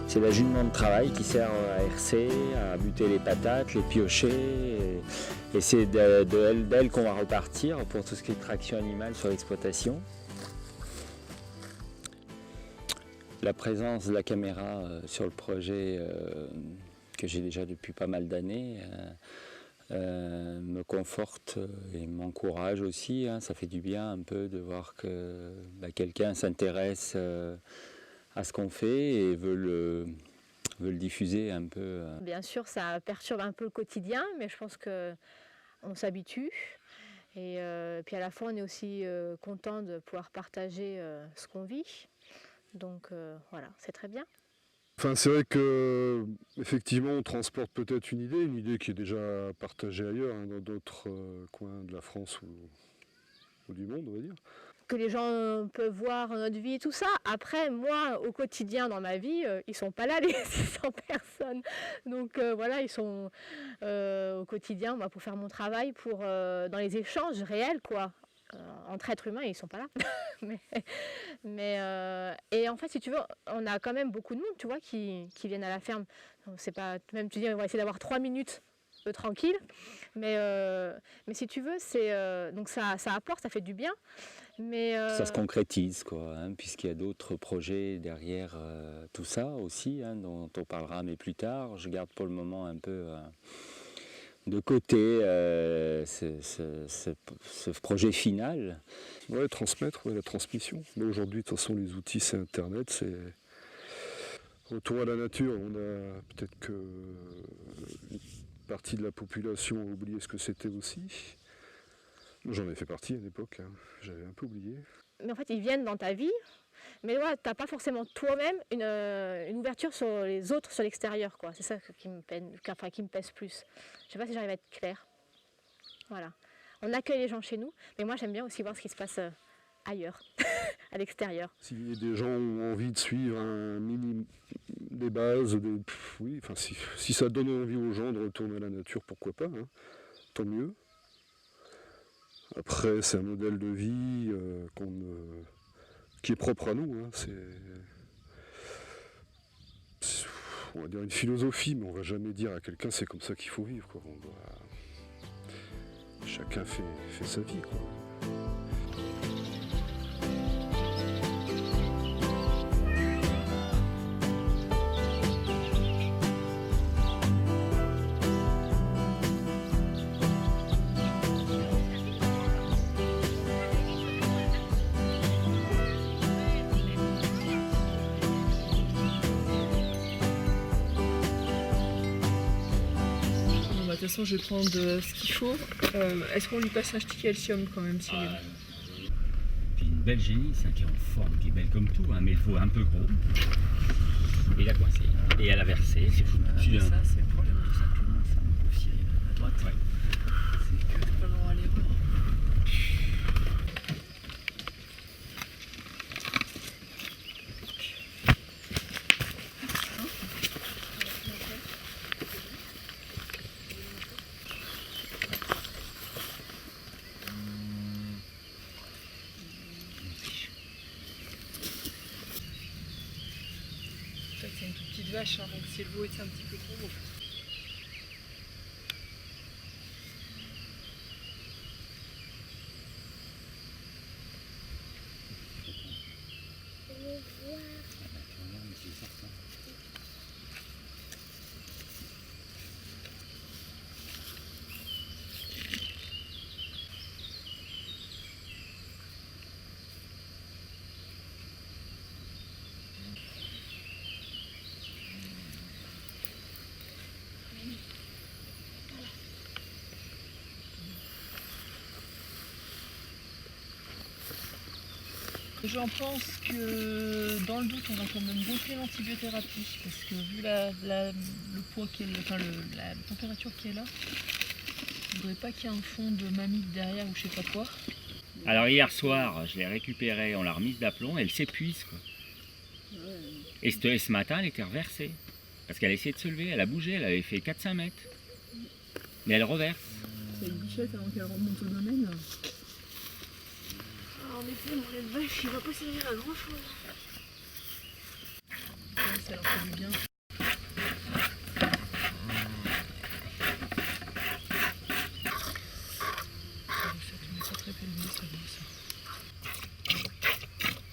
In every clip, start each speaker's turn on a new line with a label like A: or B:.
A: C'est la jument de travail qui sert à herser, à buter les patates, les piocher. Et c'est d'elle qu'on va repartir pour tout ce qui est traction animale sur l'exploitation. La présence de la caméra sur le projet que j'ai déjà depuis pas mal d'années me conforte et m'encourage aussi. Ça fait du bien un peu de voir que quelqu'un s'intéresse à ce qu'on fait et veut le diffuser un peu.
B: Bien sûr, ça perturbe un peu le quotidien, mais je pense qu'on s'habitue. Et puis à la fois, on est aussi content de pouvoir partager ce qu'on vit. Donc voilà, c'est très bien.
C: Enfin, c'est vrai que effectivement, on transporte peut-être une idée qui est déjà partagée ailleurs, dans d'autres coins de la France ou du monde, on va dire.
B: Que les gens peuvent voir notre vie et tout ça. Après, moi, au quotidien, dans ma vie, ils sont pas là, les 600 personnes. Donc voilà, ils sont au quotidien, moi, pour faire mon travail, dans les échanges réels, quoi. Entre êtres humains, ils sont pas là. Et en fait, si tu veux, on a quand même beaucoup de monde, tu vois, qui viennent à la ferme. C'est pas, même tu dis, on va essayer d'avoir 3 minutes tranquille. Mais si tu veux, donc ça apporte, ça fait du bien.
A: Ça se concrétise, quoi, puisqu'il y a d'autres projets derrière tout ça aussi, dont on parlera mais plus tard. Je garde pour le moment un peu de côté ce projet final.
C: Ouais, transmettre, la transmission. Mais aujourd'hui, de toute façon, les outils, c'est Internet, c'est retour à la nature. On a peut-être que une partie de la population a oublié ce que c'était aussi. J'en ai fait partie à l'époque, j'avais un peu oublié.
B: Mais en fait, ils viennent dans ta vie, mais ouais, tu n'as pas forcément toi-même une ouverture sur les autres, sur l'extérieur, quoi. C'est ça qui me pèse plus. Je ne sais pas si j'arrive à être claire. Voilà. On accueille les gens chez nous, mais moi j'aime bien aussi voir ce qui se passe ailleurs, à l'extérieur.
C: Si des gens ont envie de suivre des bases, oui, enfin, si ça donne envie aux gens de retourner à la nature, pourquoi pas, tant mieux. Après, c'est un modèle de vie qui est propre à nous. On va dire une philosophie, mais on va jamais dire à quelqu'un c'est comme ça qu'il faut vivre, quoi. Chacun fait sa vie, quoi.
D: De toute façon, je vais prendre ce qu'il faut. Est-ce qu'on lui passe un petit calcium quand même si
A: Puis une belle génisse qui est en forme, qui est belle comme tout, mais le veau est un peu gros. Et il a coincé. Et elle a versé. C'est fou.
D: Ça, c'est le problème de simplement ça. On peut filer à droite.
A: Ouais.
D: C'est que t'as pas le droit à l'erreur. C'est une toute petite vache, donc si le veau était un petit peu trop gros. J'en pense que dans le doute, on va quand même gonfler l'antibiothérapie parce que vu le poids qui est, la température qui est là, je voudrais pas qu'il y ait un fond de mamite derrière ou je sais pas quoi.
A: Alors hier soir, je l'ai récupérée, on l'a remise d'aplomb, elle s'épuise, quoi. Et ce matin, elle était reversée. Parce qu'elle a essayé de se lever, elle a bougé, elle avait fait 4-5 mètres. Mais elle reverse.
D: C'est une bichette avant qu'elle remonte au domaine.
B: En effet, mon lait de vache, il va pas servir à grand chose.
D: ça leur fait du bien.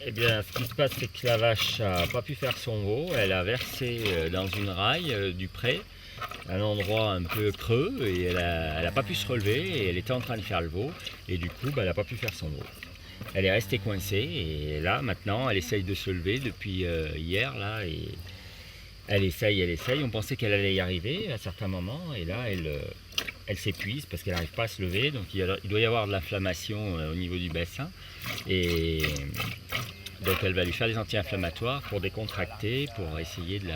A: Eh bien, ce qui se passe, c'est que la vache n'a pas pu faire son veau. Elle a versé dans une raille du pré, un endroit un peu creux, et elle n'a pas pu se relever, et elle était en train de faire le veau, et du coup, elle n'a pas pu faire son veau. Elle est restée coincée, et là, maintenant, elle essaye de se lever depuis hier, là, et elle essaye. On pensait qu'elle allait y arriver à certains moments, et là, elle s'épuise parce qu'elle n'arrive pas à se lever, donc il doit y avoir de l'inflammation au niveau du bassin, et donc elle va lui faire des anti-inflammatoires pour décontracter, pour essayer de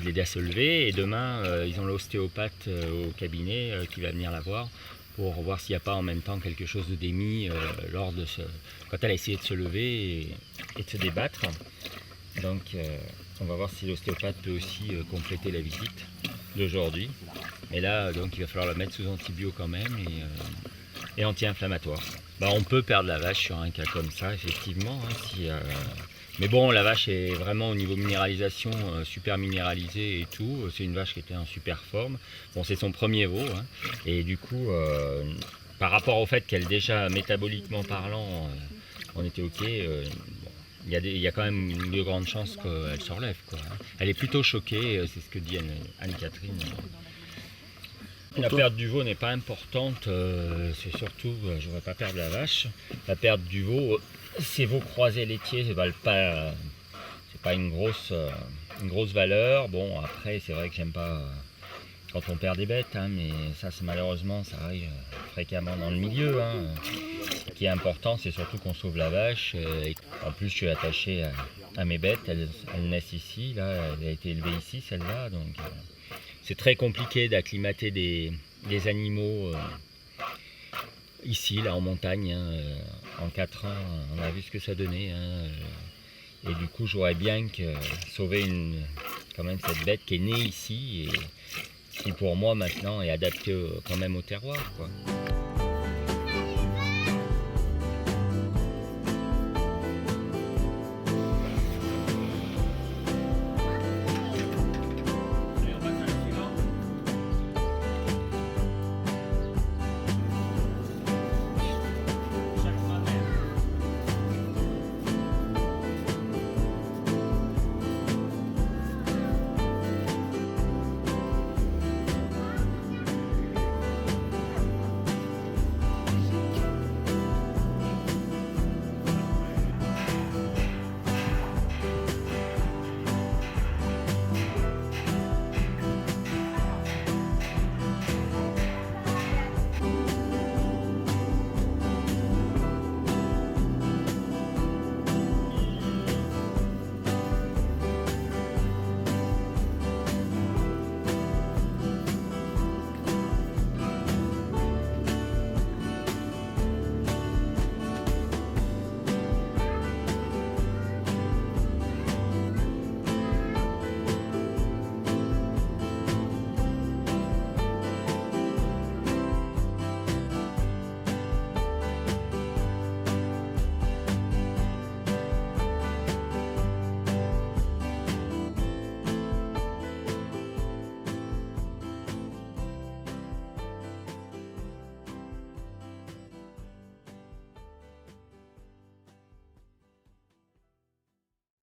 A: l'aider à se lever, et demain, ils ont l'ostéopathe au cabinet qui va venir la voir pour voir s'il n'y a pas en même temps quelque chose de démis quand elle a essayé de se lever et de se débattre. Donc on va voir si l'ostéopathe peut aussi compléter la visite d'aujourd'hui. Et là, donc, il va falloir la mettre sous antibio quand même et anti-inflammatoire. On peut perdre la vache sur un cas comme ça, effectivement. Mais bon, la vache est vraiment au niveau minéralisation super minéralisée et tout. C'est une vache qui était en super forme. Bon, c'est son premier veau. Et du coup, par rapport au fait qu'elle déjà métaboliquement parlant, on était ok. Il y a quand même de grandes chances qu'elle se relève, quoi. Elle est plutôt choquée, c'est ce que dit Anne-Catherine. La perte du veau n'est pas importante, c'est surtout, je ne voudrais pas perdre la vache. La perte du veau, ces veaux croisés laitiers, c'est pas une grosse valeur. Bon, après, c'est vrai que j'aime pas quand on perd des bêtes, mais ça, malheureusement, ça arrive fréquemment dans le milieu. Ce qui est important, c'est surtout qu'on sauve la vache. En plus, je suis attaché à mes bêtes, elles naissent ici, là, elle a été élevée ici, celle-là, donc c'est très compliqué d'acclimater des animaux ici, là, en montagne. En 4 ans, on a vu ce que ça donnait. Et du coup, j'aurais bien sauvé quand même cette bête qui est née ici et qui, pour moi, maintenant, est adaptée quand même au terroir, quoi.